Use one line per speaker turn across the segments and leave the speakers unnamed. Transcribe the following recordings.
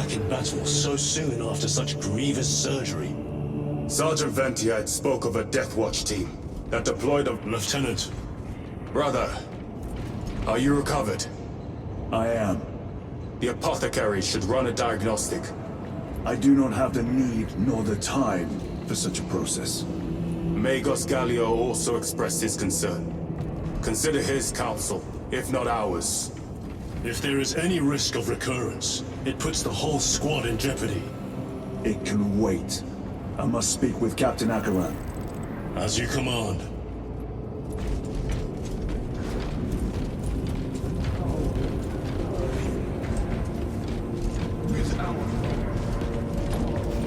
back in battle so soon after such grievous surgery?
Sergeant Ventiad spoke of a Death Watch team that deployed a...
Lieutenant.
Brother, are you recovered?
I am.
The apothecary should run a diagnostic.
I do not have the need nor the time for such a process.
Magos Gallio also expressed his concern. Consider his counsel, if not ours.
If there is any risk of recurrence, it puts the whole squad in jeopardy.
It can wait. I must speak with Captain Akaran.
As you command.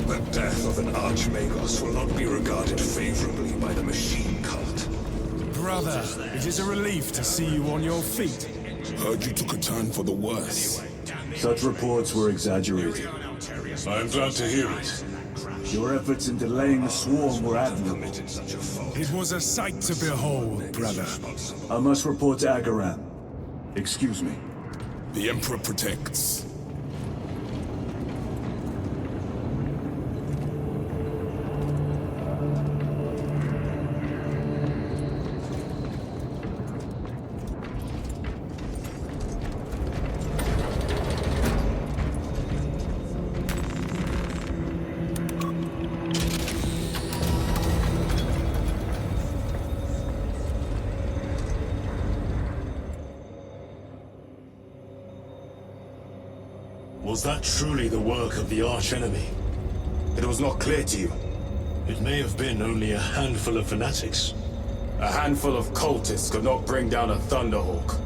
The death of an Archmagos will not be regarded favorably by the machine cult.
Brother, it is a relief to see you on your feet.
Heard you took a turn for the worse.
Such reports were exaggerated.
I am glad to hear it.
Your efforts in delaying the swarm were admirable.
It was a sight to behold, brother.
I must report to Akaran. Excuse me.
The Emperor protects.
Was that truly the work of the archenemy?
It was not clear to you.
It may have been only a handful of fanatics.
A handful of cultists could not bring down a Thunderhawk.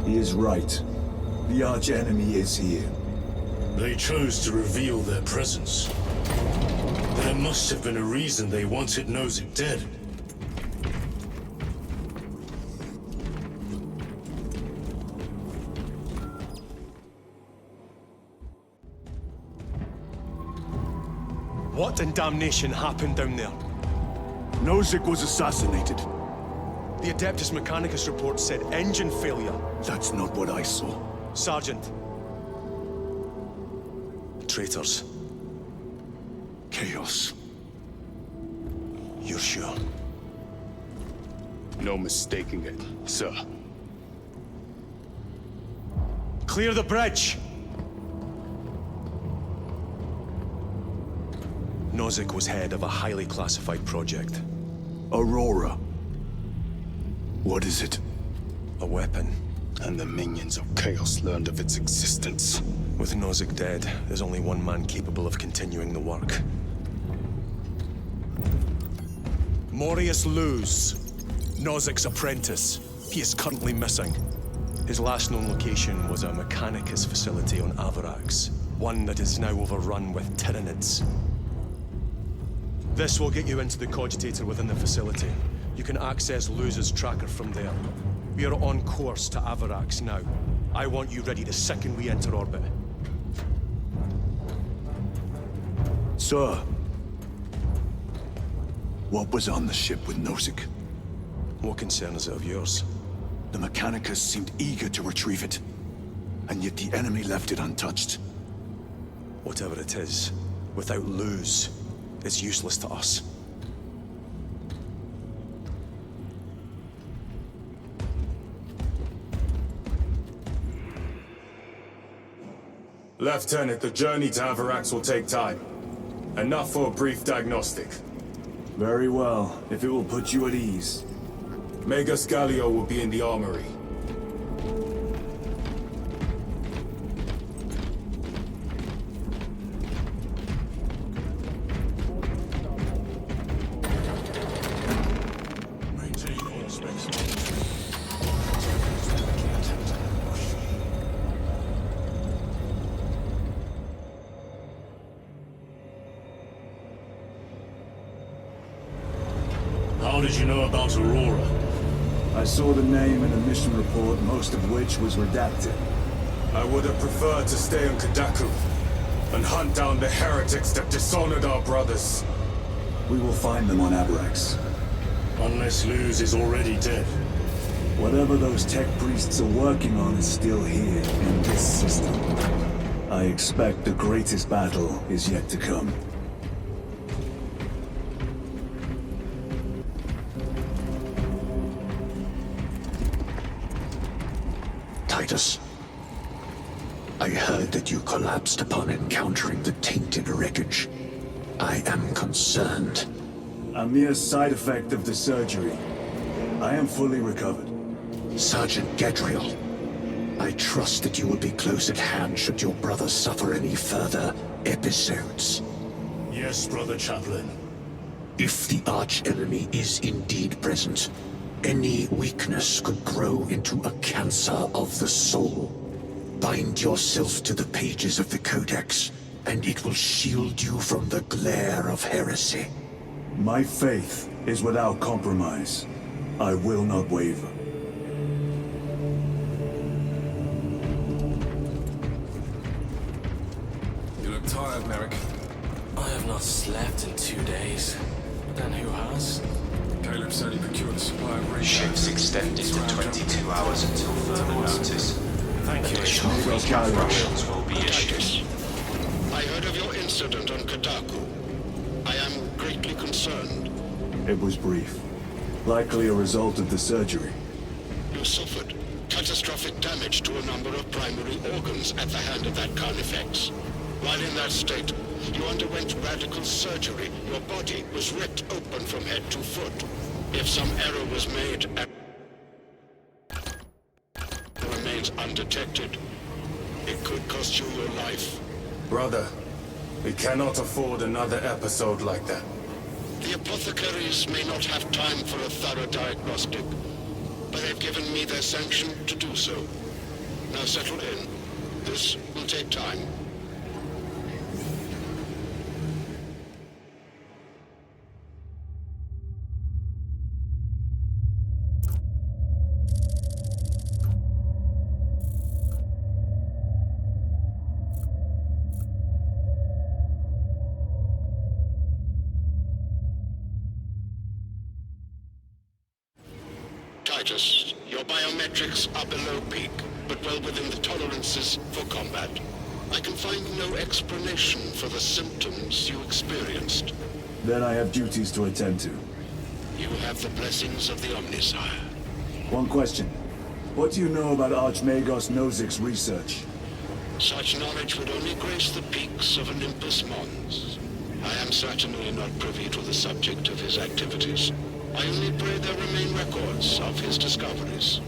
He is right. The arch-enemy is here.
They chose to reveal their presence. There must have been a reason they wanted Nozick dead.
What in damnation happened down there?
Nozick was assassinated.
The Adeptus Mechanicus report said engine failure.
That's not what I saw.
Sergeant. Traitors.
Chaos.
You're sure?
No mistaking it, sir.
Clear the bridge! Nozick was head of a highly classified project.
Aurora. What is it?
A weapon.
And the minions of Chaos learned of its existence.
With Nozick dead, there's only one man capable of continuing the work. Morius Luz, Nozick's apprentice. He is currently missing. His last known location was a Mechanicus facility on Avarax, one that is now overrun with Tyranids. This will get you into the cogitator within the facility. You can access Luz's tracker from there. We are on course to Avarax now. I want you ready the second we enter orbit.
Sir. What was on the ship with Nozick?
What concern is it of yours?
The Mechanicus seemed eager to retrieve it. And yet the enemy left it untouched.
Whatever it is, without Luz, it's useless to us.
Lieutenant, the journey to Avarax will take time. Enough for a brief diagnostic.
Very well, if it will put you at ease.
Magos Gallio will be in the armory.
How did you know about Aurora?
I saw the name in the mission report, most of which was redacted.
I would have preferred to stay on Kadaku and hunt down the heretics that dishonored our brothers.
We will find them on Avarax.
Unless Luz is already dead.
Whatever those tech priests are working on is still here, in this system. I expect the greatest battle is yet to come.
Titus, I heard that you collapsed upon encountering the tainted wreckage. I am concerned.
A mere side effect of the surgery. I am fully recovered.
Sergeant Gadriel, I trust that you will be close at hand should your brother suffer any further episodes.
Yes, Brother Chaplain.
If the arch-enemy is indeed present, any weakness could grow into a cancer of the soul. Bind yourself to the pages of the Codex, and it will shield you from the glare of heresy.
My faith is without compromise. I will not waver.
You look tired, Merrick.
I have not slept in 2 days. Then who has?
Caleb said he procured a supply of radio.
Ships extended to 22 hours until further notice.
Thank you.
Additional recap rations will be issued.
I heard of your incident on Kadaku. I am greatly concerned.
It was brief. Likely a result of the surgery.
You suffered catastrophic damage to a number of primary organs at the hand of that Carnifex. While in that state, you underwent radical surgery. Your body was ripped open from head to foot. If some error was made and remains undetected, it could cost you your life.
Brother, we cannot afford another episode like that.
The apothecaries may not have time for a thorough diagnostic, but they've given me their sanction to do so. Now settle in. This will take time. Titus, your biometrics are below peak, but well within the tolerances for combat. I can find no explanation for the symptoms you experienced.
Then I have duties to attend to.
You have the blessings of the Omnisire.
One question. What do you know about Archmagos Nozic's research?
Such knowledge would only grace the peaks of Olympus Mons. I am certainly not privy to the subject of his activities. I only pray there remain records of his discoveries.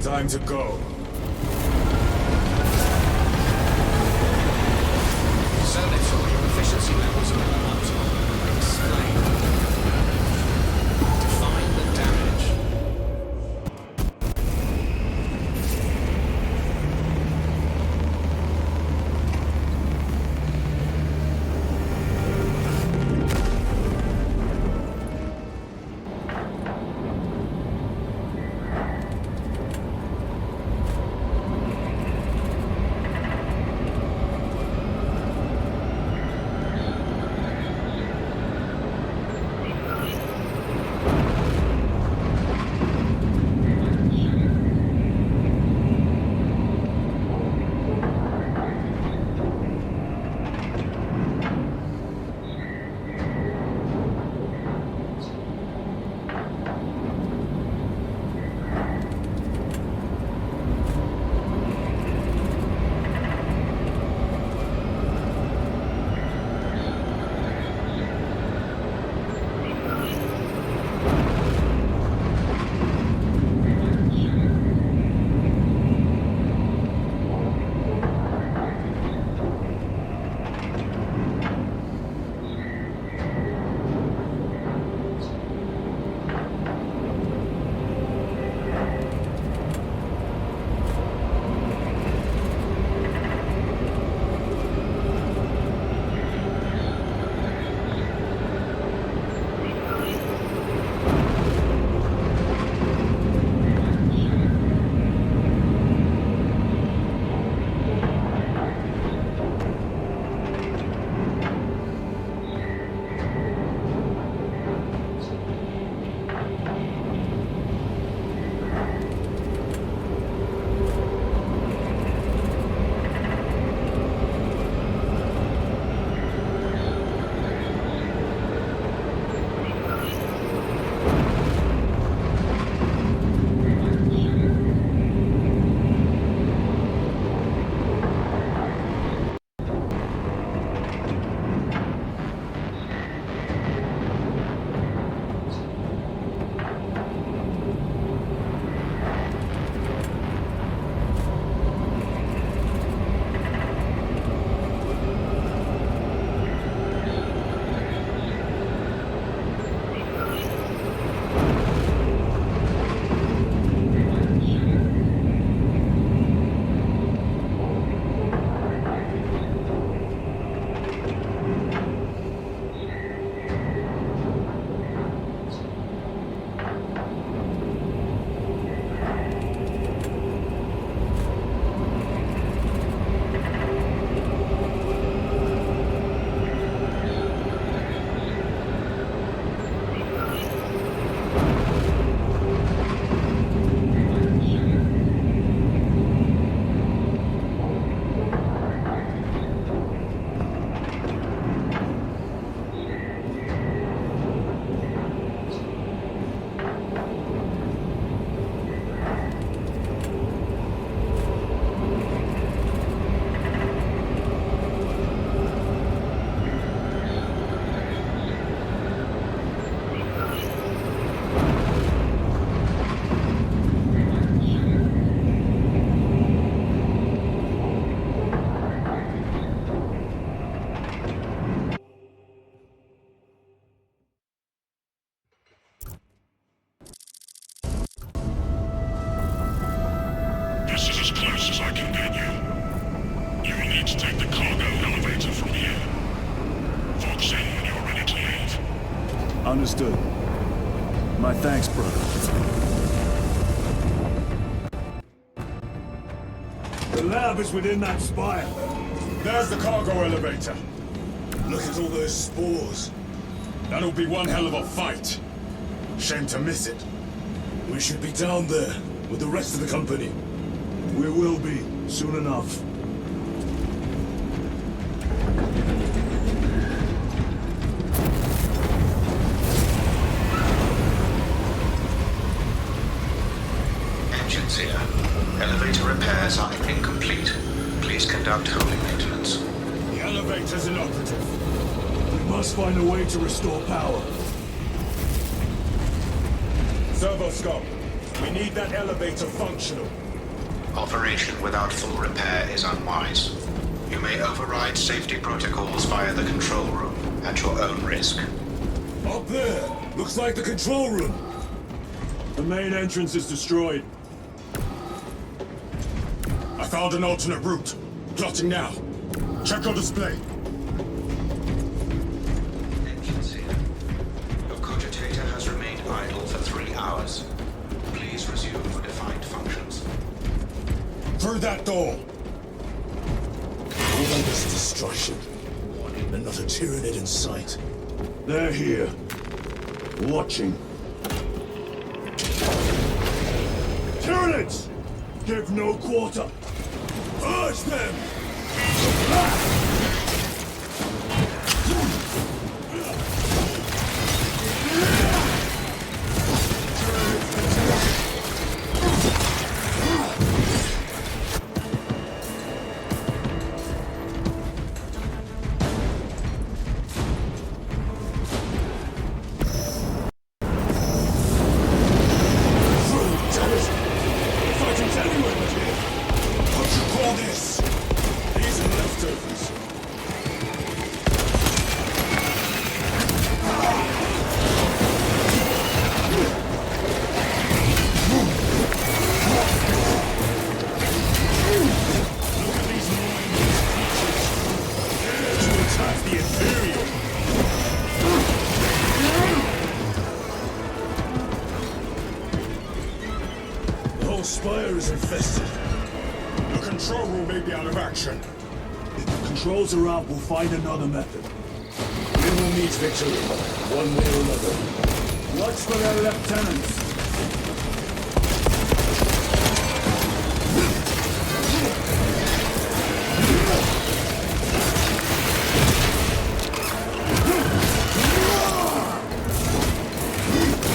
Time to go.
Service or your efficiency levels are all up to explain. Define the damage.
need to take the cargo elevator from here. Fox in when you're ready to leave.
Understood. My thanks, brother.
The lab is within that spire. There's the cargo elevator.
Look at all those spores.
That'll be one hell of a fight. Shame to miss it.
We should be down there with the rest of the company.
We will be, soon enough.
Engines here. Elevator repairs are incomplete. Please conduct holding maintenance.
The elevator's inoperative.
We must find a way to restore power.
Servoscope, we need that elevator functional.
Operation without full repair is unwise. You may override safety protocols via the control room at your own risk.
Up there! Looks like the control room!
The main entrance is destroyed.
I found an alternate route. Plotting now. Check your display.
Engines here. Your cogitator has remained idle for 3 hours. Please resume for defined functions.
Through that door.
All this destruction. And not a Tyranid in sight.
They're here. Watching. Tyranids! Give no quarter! Urge them!
Spire is infested.
The control room may be out of action.
If the controls are out, we'll find another method.
We will meet victory, one way or another.
Watch for their lieutenants.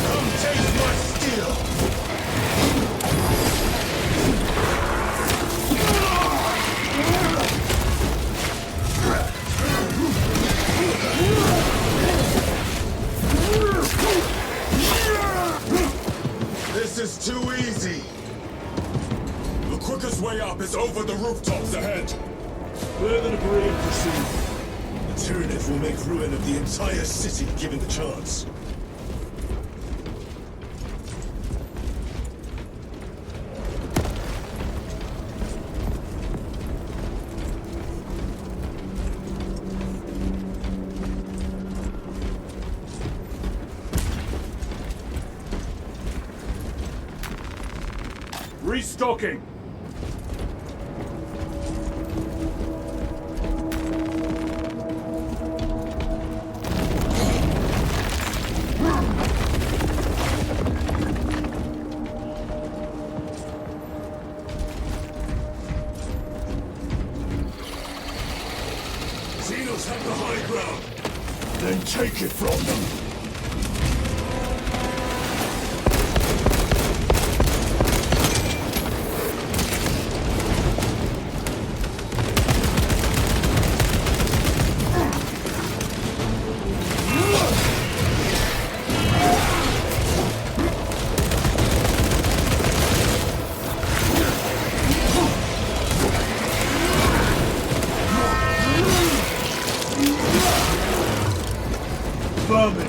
Come taste my steel!
This is too easy. The quickest way up is over the rooftops ahead.
Clear the debris and proceed.
The Tyranid will make ruin of the entire city given the chance.
Restocking!
Xenos have the high ground!
Then take it from them! Vermin!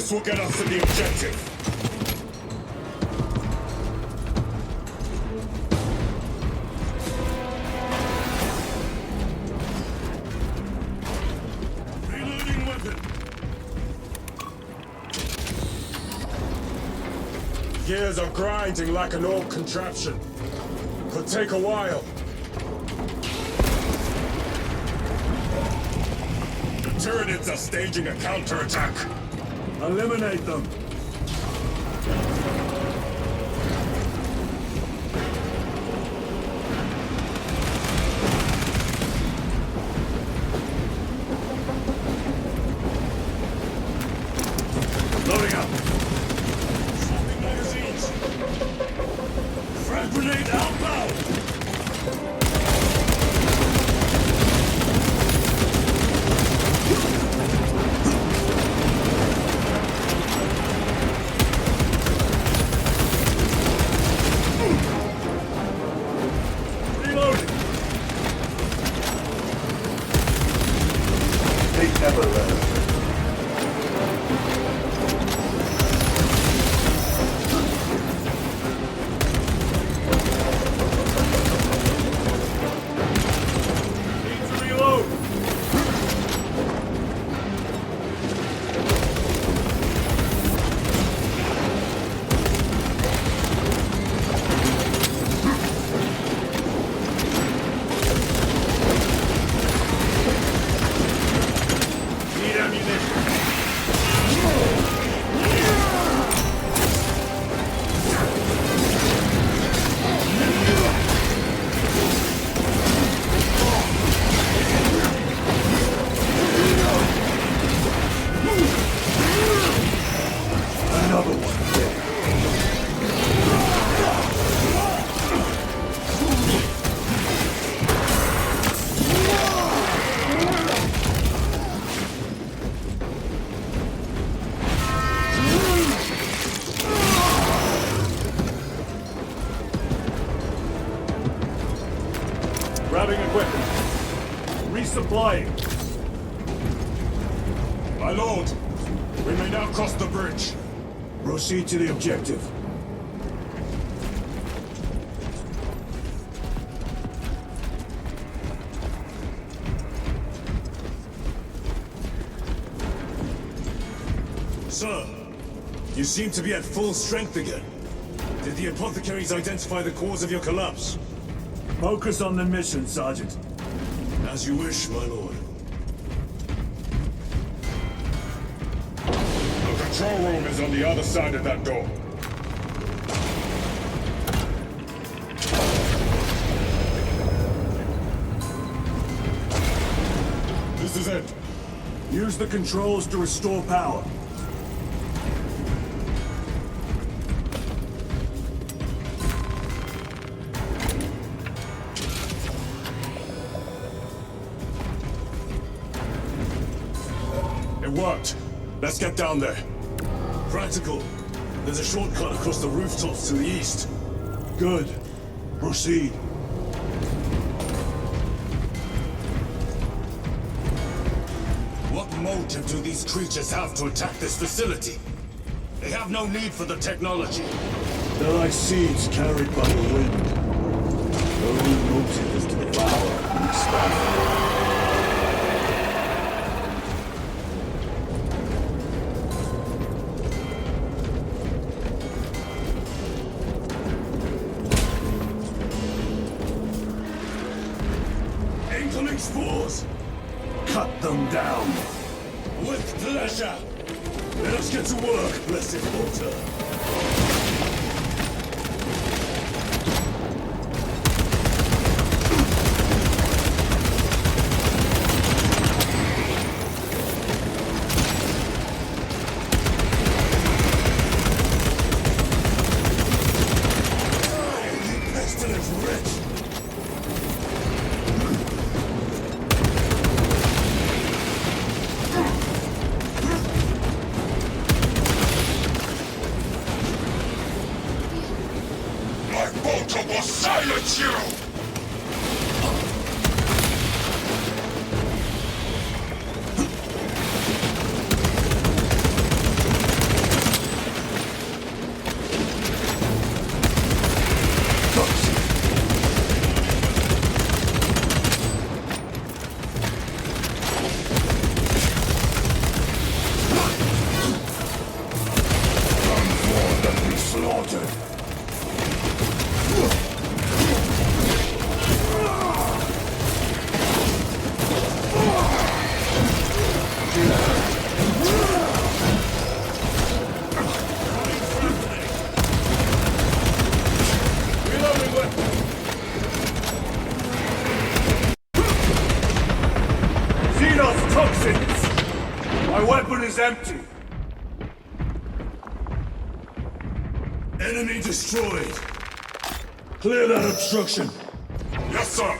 This will get us to the objective.
Reloading weapon.
Gears are grinding like an old contraption. Could take a while. The Tyranids are staging a counterattack. Eliminate them.
Loading up. Swapping magazines. Frag grenade outbound. Reloading.
They never learn.
Need to reload. Need ammunition.
Another one dead.
Grabbing equipment. Resupplying. My lord, we may now cross the bridge.
Proceed to the objective.
Sir, you seem to be at full strength again. Did the apothecaries identify the cause of your collapse?
Focus on the mission, Sergeant.
As you wish, my lord.
The control room is on the other side of that door. This is it. Use the controls to restore power. It worked. Let's get down there.
Practical. There's a shortcut across the rooftops to the east.
Good. Proceed.
What motive do these creatures have to attack this facility? They have no need for the technology.
They're like seeds carried by the wind. Their only motive is to devour and expand.
Incoming spores!
Cut them down.
With pleasure! Let us get to work, blessed Walter. Pestilence wretch!
My bolter will silence you! empty.
Enemy destroyed. Clear that obstruction.
Yes, sir.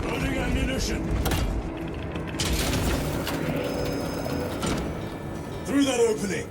Loading ammunition. Through that opening.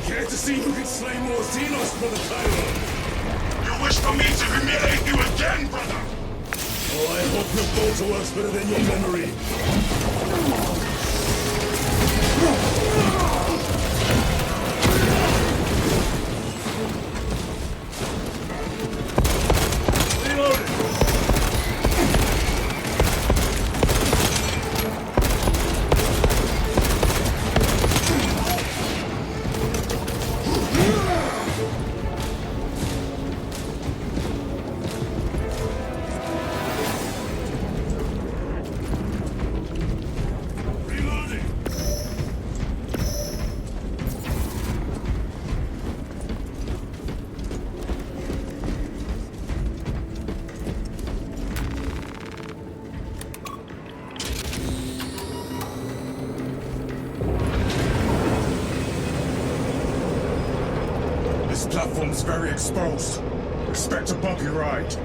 Care to see who can slay more Xenos for the Cairo?
You wish for me to humiliate you again, brother?
Oh, I hope your bolter works better than your memory.
This platform's very exposed. Expect a bumpy ride.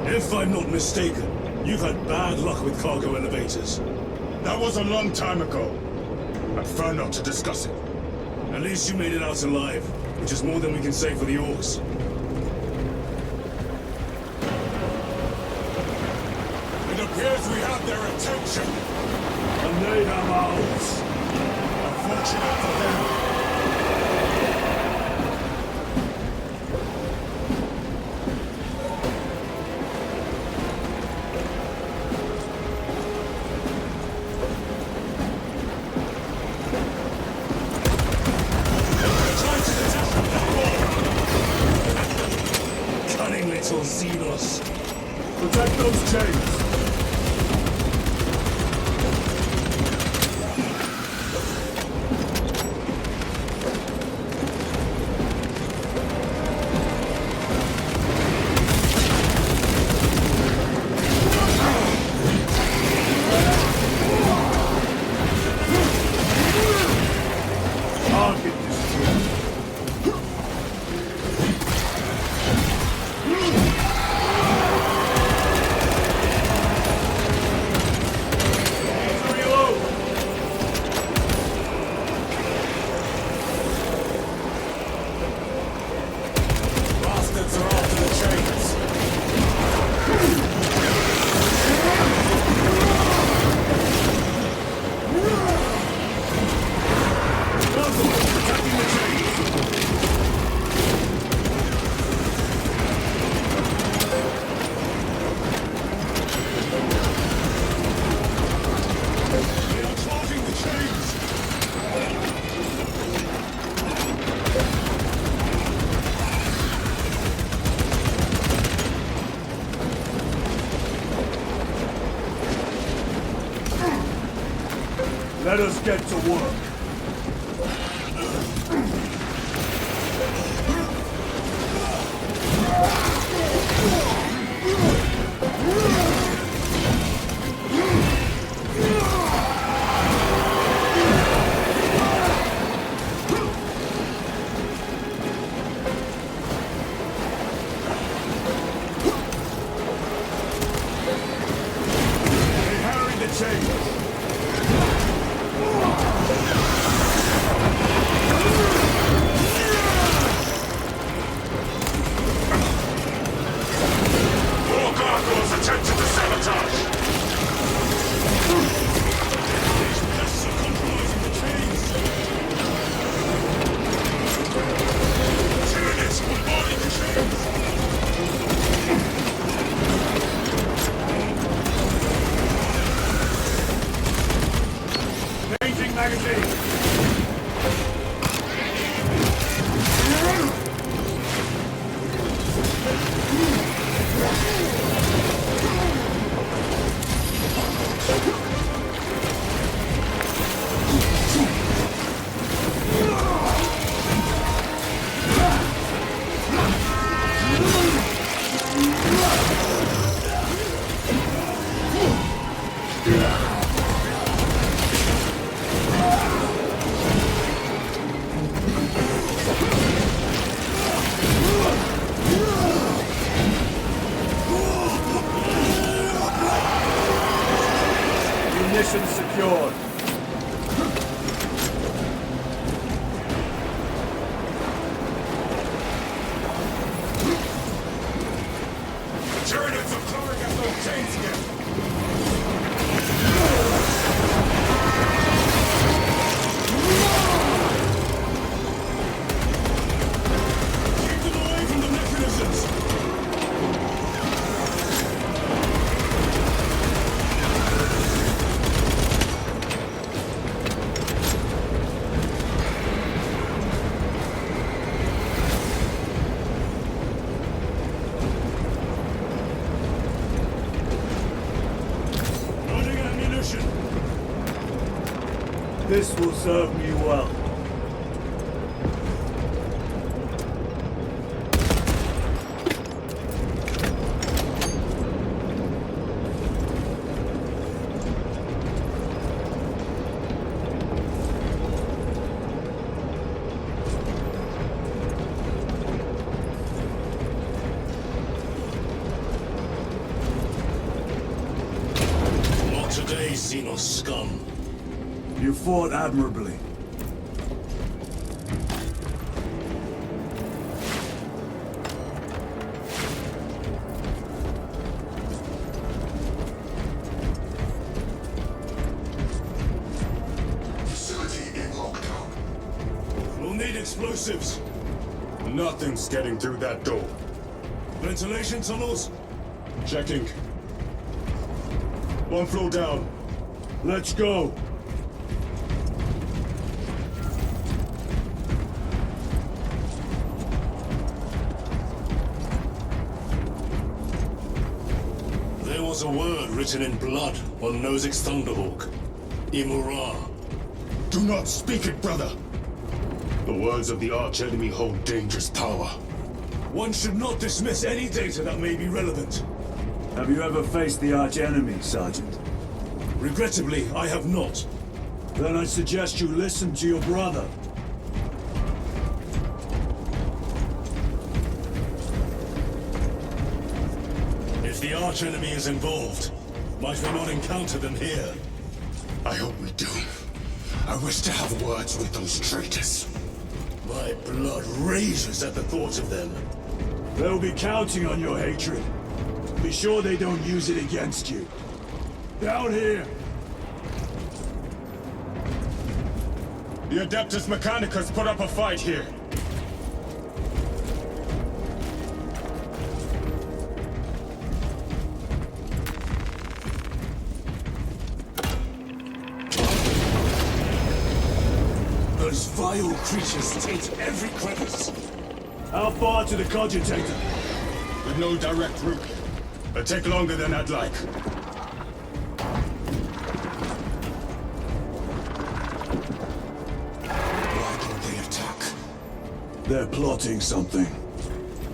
If I'm not mistaken, you've had bad luck with cargo elevators.
That was a long time ago. I prefer not to discuss it.
At least you made it out alive, which is more than we can say for the orcs.
It appears we have their attention.
And they have ours.
Unfortunate for them.
Cunning little Xenos.
Protect those chains. Target destroyed.
Bastards are after the chains. They are charging the chains.
Let us get to work.
They harry the chains.
Ammunition secured.
Turrets are firing at those chains again.
Keep them away from the mechanisms! Loading ammunition!
This will serve me well.
Not today, Xenos scum.
You fought admirably.
Facility in lockdown.
We'll need explosives.
Nothing's getting through that door.
Ventilation tunnels?
Checking. One floor down.
Let's go.
There was a word written in blood on Nozick's Thunderhawk. Imura.
Do not speak it, brother. The words of the arch-enemy hold dangerous power.
One should not dismiss any data that may be relevant.
Have you ever faced the arch-enemy, Sergeant?
Regrettably, I have not.
Then I suggest you listen to your brother.
If the arch-enemy is involved, might we not encounter them here?
I hope we do. I wish to have words with those traitors.
My blood rages at the thought of them.
They'll be counting on your hatred. Be sure they don't use it against you. Down here!
The Adeptus Mechanicus put up a fight here.
Those vile creatures taint every crevice.
How far to the cogitator?
With no direct route. It'll take longer than I'd like. Why don't they attack?
They're plotting something.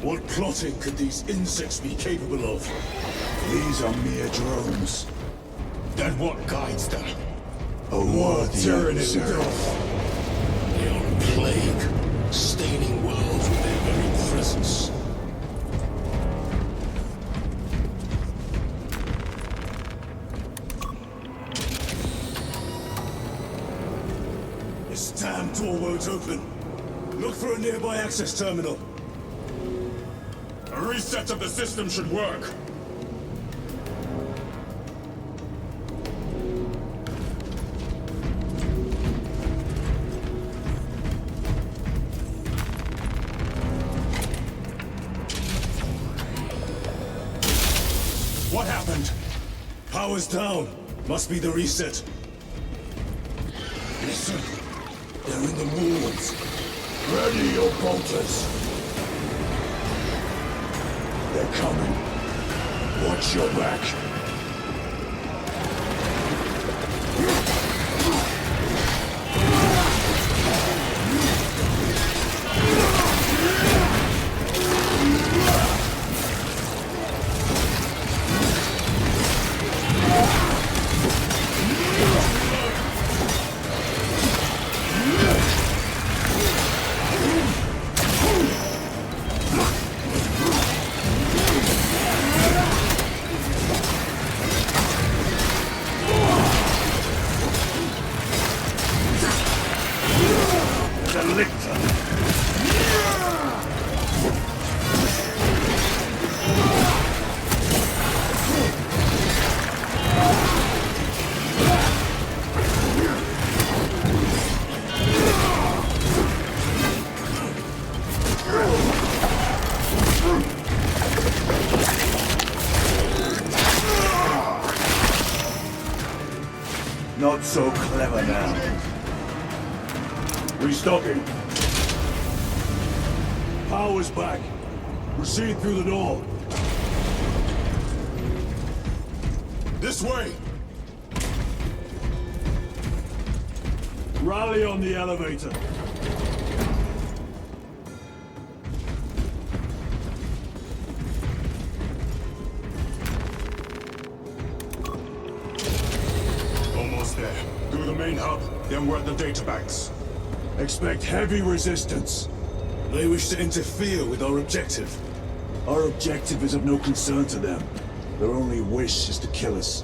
What plotting could these insects be capable of?
These are mere drones.
Then what guides them?
A worthy
tyranny.
adversary.
Beyond plague, staining worlds with their very presence. This damn door won't open. Look for a nearby access terminal.
A reset of the system should work.
What happened? Power's down. Must be the reset. Listen. They're in the walls.
Ready your bolters. They're coming. Watch your back. Not so clever now. Restocking. Power's back. Proceed through the door.
This way!
Rally on the elevator.
Almost there. Through the main hub, then we're at the databanks.
Expect heavy resistance.
They wish to interfere with our objective.
Our objective is of no concern to them. Their only wish is to kill us.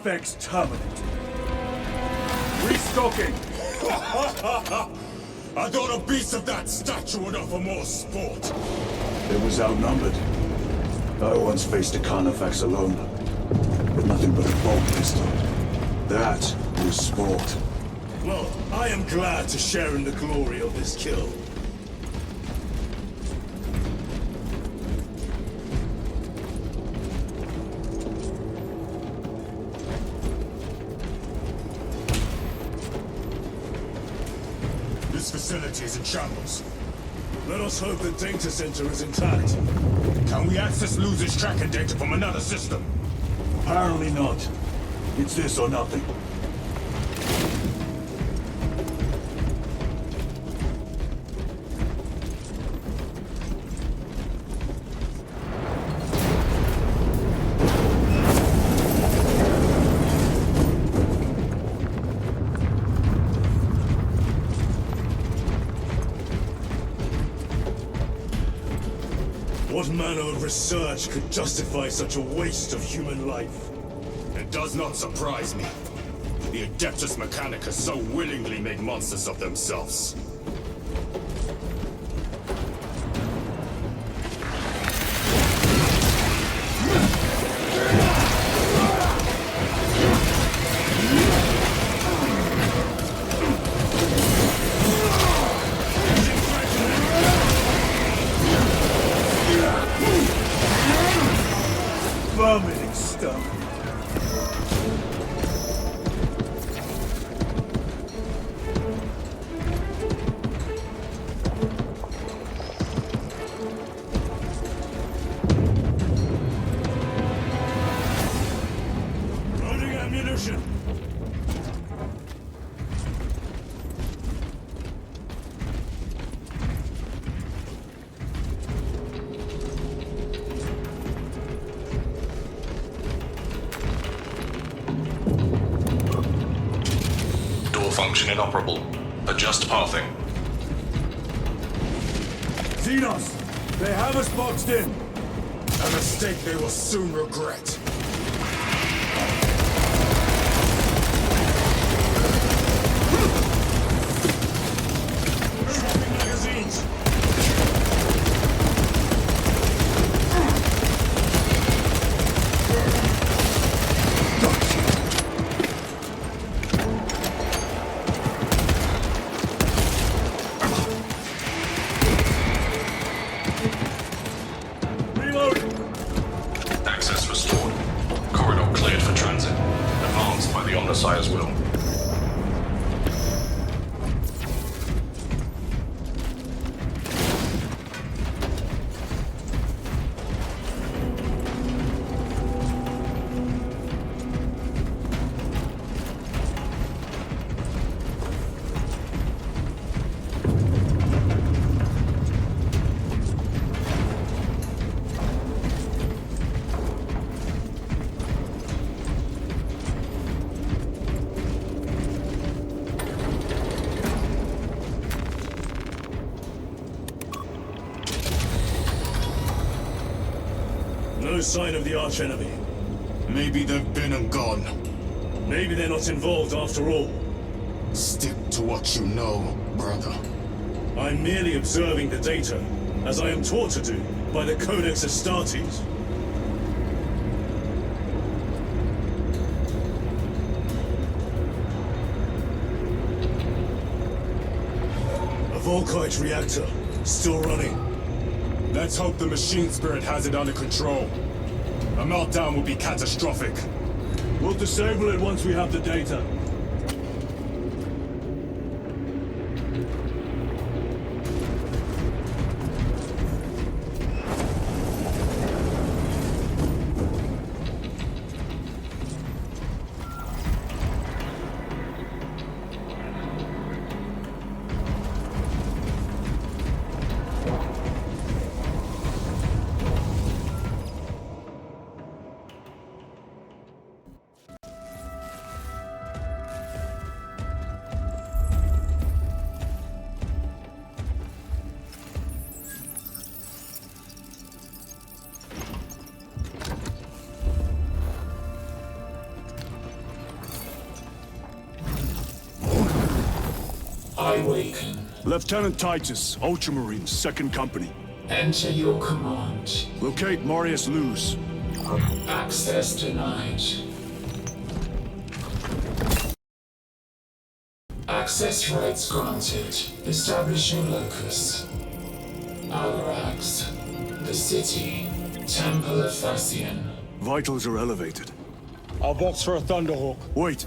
Carnifex terminated. Restocking!
I thought a beast of that stature would offer more sport.
It was outnumbered. I once faced a Carnifex alone, with nothing but a bolt pistol. That was sport.
Well, I am glad to share in the glory of this kill.
This facility is in shambles.
Let us hope the data center is intact.
Can we access Luz's tracking data from another system?
Apparently not. It's this or nothing.
What manner of research could justify such a waste of human life?
It does not surprise me. The Adeptus Mechanicus so willingly made monsters of themselves.
Vomiting stuff.
Loading ammunition!
Door function inoperable. Adjust pathing.
Xenos! They have us boxed in!
A mistake they will soon regret.
Swapping magazines!
Reloading!
Access restored. Corridor cleared for transit. Advanced by the Omnissiah's will.
No sign of the archenemy.
Maybe they've been and gone.
Maybe they're not involved after all.
Stick to what you know, brother.
I'm merely observing the data, as I am taught to do by the Codex Astartes. A Volkite reactor, still running.
Let's hope the machine spirit has it under control. A meltdown would be catastrophic.
We'll disable it once we have the data.
I waken.
Lieutenant Titus, Ultramarines, 2nd Company.
Enter your command.
Locate Marius Luz.
Access denied. Access rights granted. Establish your locus. Alarax. The city. Temple of Thasian.
Vitals are elevated.
I'll box for a Thunderhawk.
Wait.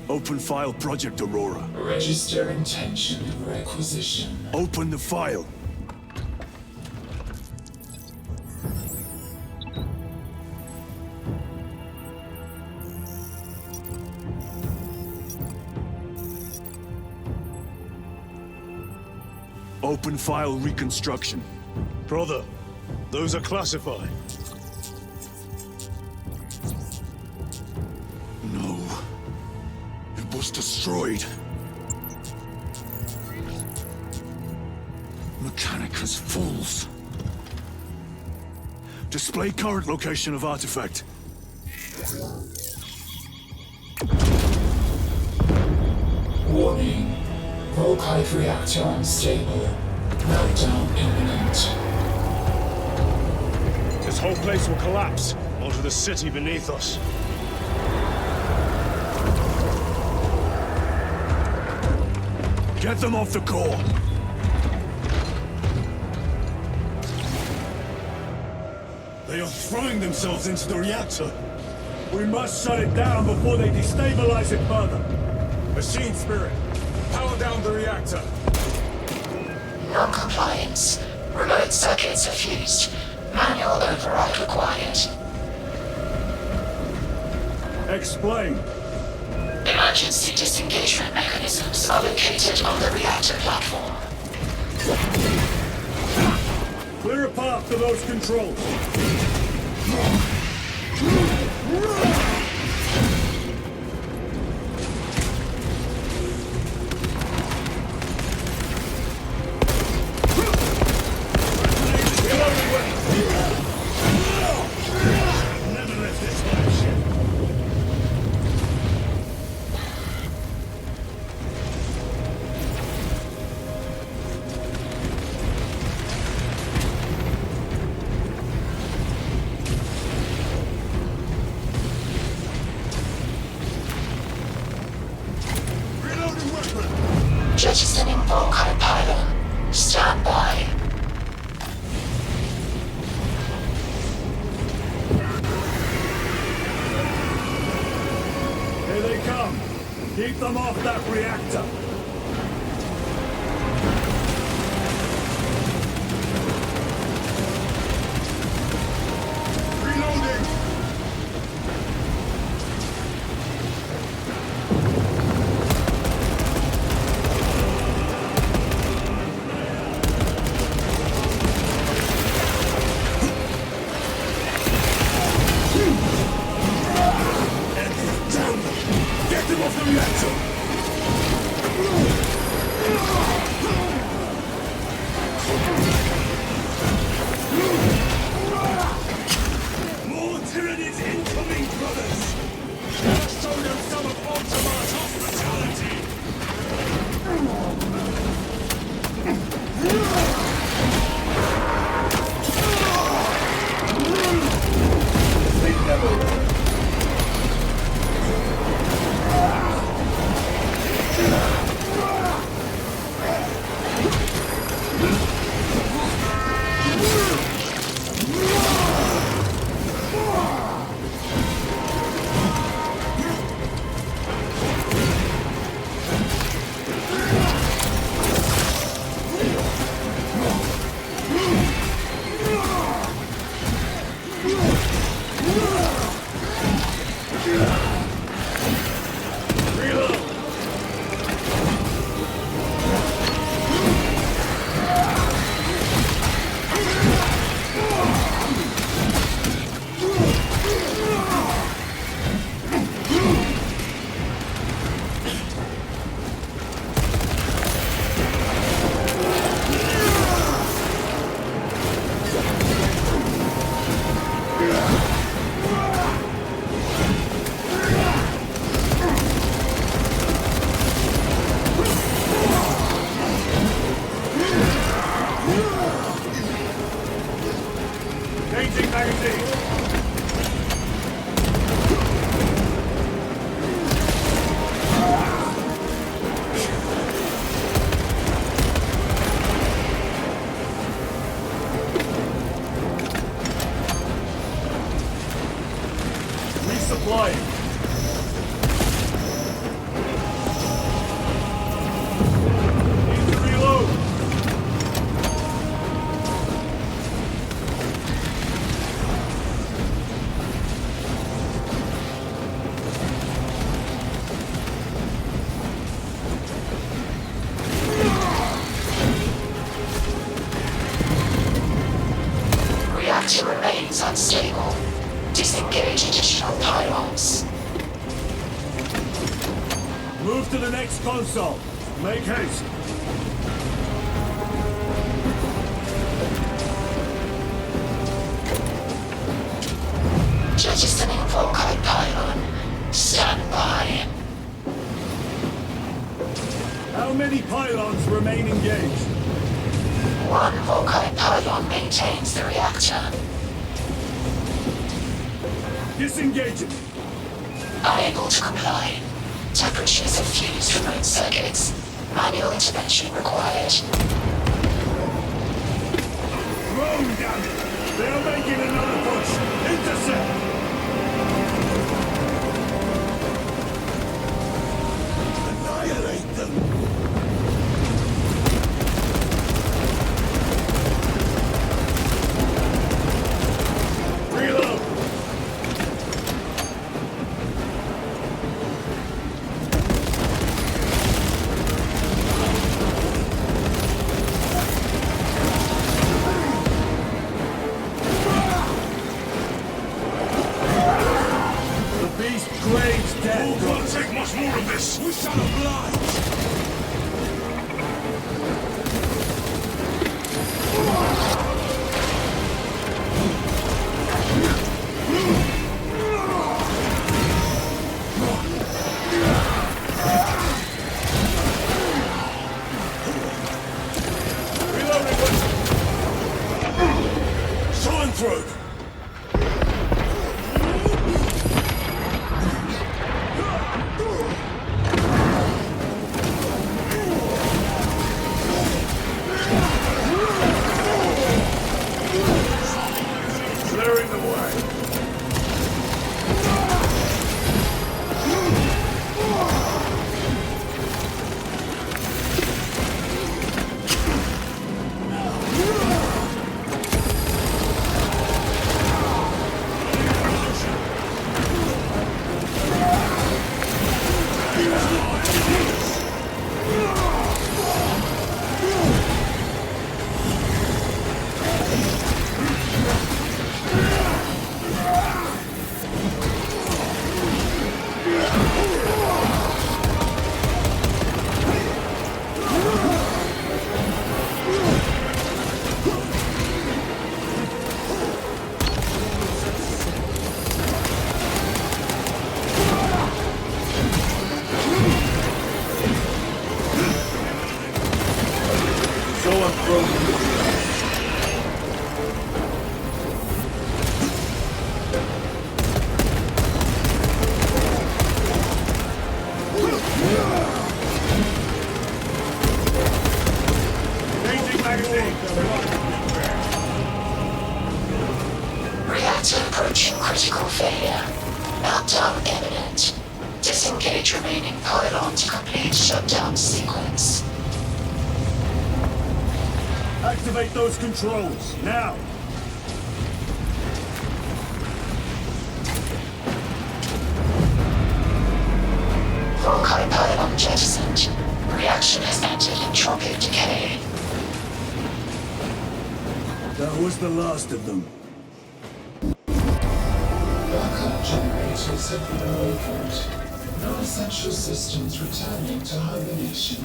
Open file Project Aurora.
Register intention of requisition.
Open the file. Open file reconstruction.
Brother, those are classified.
No. It was destroyed. Mechanicus fools. Display current location of artifact.
Warning. Volkite reactor unstable. Meltdown imminent.
This whole place will collapse onto the city beneath us.
Get them off the core.
They are throwing themselves into the reactor. We must shut it down before they destabilize it further. Machine Spirit, power down the reactor.
Non-compliance. Remote circuits are fused. Manual override required.
Explain.
Emergency disengagement mechanisms are located on the reactor platform.
Clear a path to those controls. Never left this ship.
Jettisoning Volkite pylon. Stand by.
Here they come. Keep them off that reactor. Reloading. Get them off the reactor! off to the next console. Make haste.
Jettisoning Volkite pylon. Stand by.
How many pylons remain engaged?
One Volkite pylon maintains the reactor.
Disengaging.
Unable to comply. Temperatures have fused remote circuits. Manual intervention required.
Rome, damn it! They are making another push! Intercept! Annihilate them! Reload! Graves dead.
We can't take much more of this.
We shall oblige. Reloading. Saw and through. Clearing the way.
Reactor approaching critical failure. Meltdown imminent. Disengage remaining pylon to complete shutdown sequence.
Activate those controls, now!
Volkite pylon jettisoned. Reaction has entered entropic decay.
That was the last of them.
Backup generators have been awakened. Non-essential systems returning to hibernation.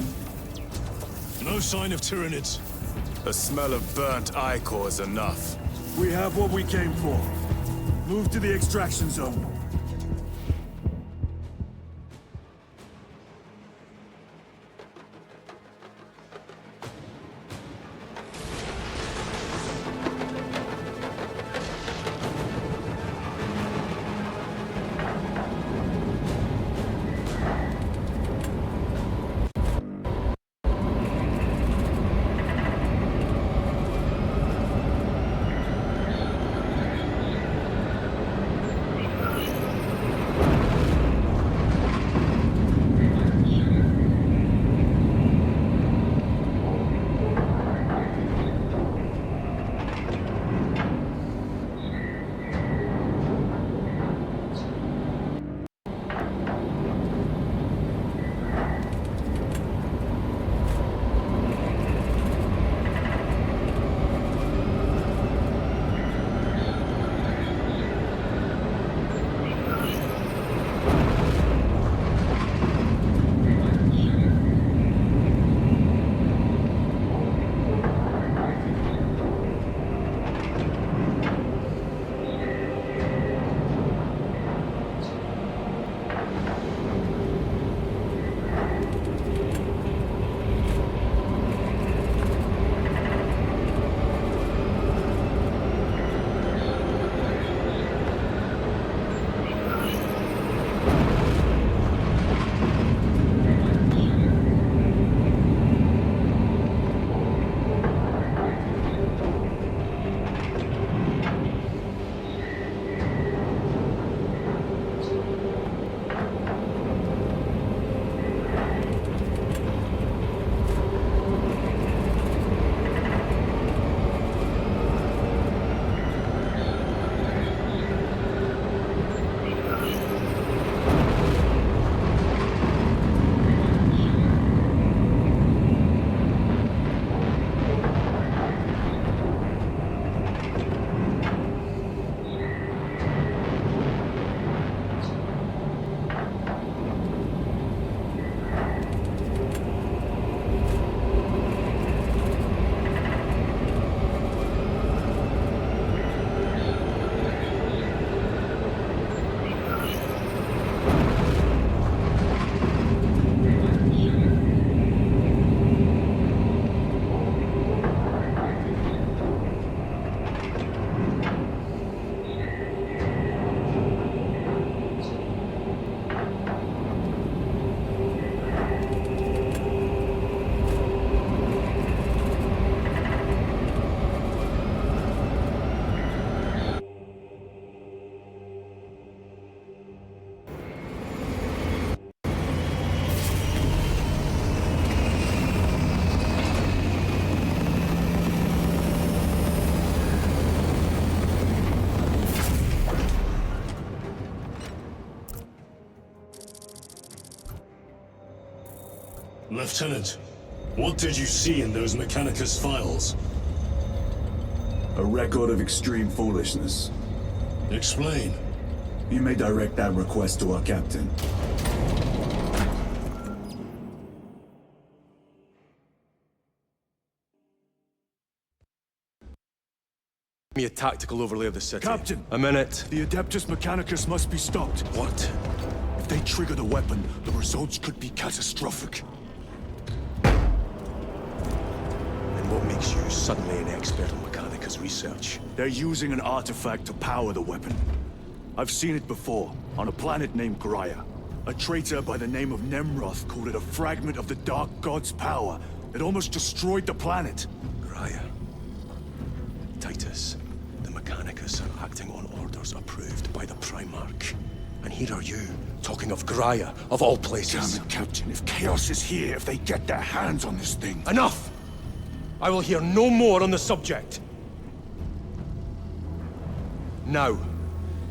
No sign of Tyranids.
The smell of burnt ichor is enough.
We have what we came for. Move to the extraction zone.
Lieutenant, what did you see in those Mechanicus files?
A record of extreme foolishness.
Explain.
You may direct that request to our captain.
Me a tactical overlay of the city.
Captain!
A minute.
The Adeptus Mechanicus must be stopped.
What?
If they trigger the weapon, the results could be catastrophic.
And what makes you suddenly an expert on Mechanicus research?
They're using an artifact to power the weapon. I've seen it before, on a planet named Graia. A traitor by the name of Nemroth called it a fragment of the Dark God's power that almost destroyed the planet.
Graia. Titus, the Mechanicus are acting on orders approved by the Primarch. And here are you, talking of Graia, of all places.
Damn it, Captain. If Chaos is here, if they get their hands on this thing...
Enough! I will hear no more on the subject. Now,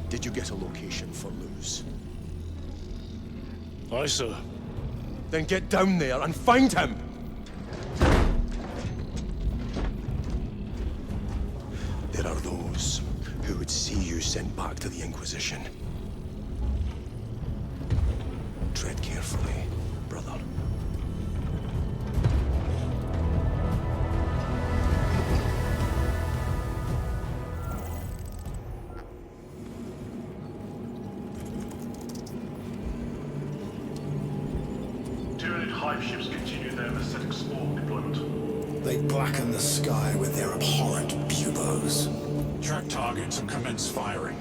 did you get a location for Luz?
Aye, sir.
Then get down there and find him! There are those who would see you sent back to the Inquisition. Tread carefully, brother.
Tyranid hive ships continue their ascetic spawn deployment.
They blacken the sky with their abhorrent buboes.
Track targets and commence firing.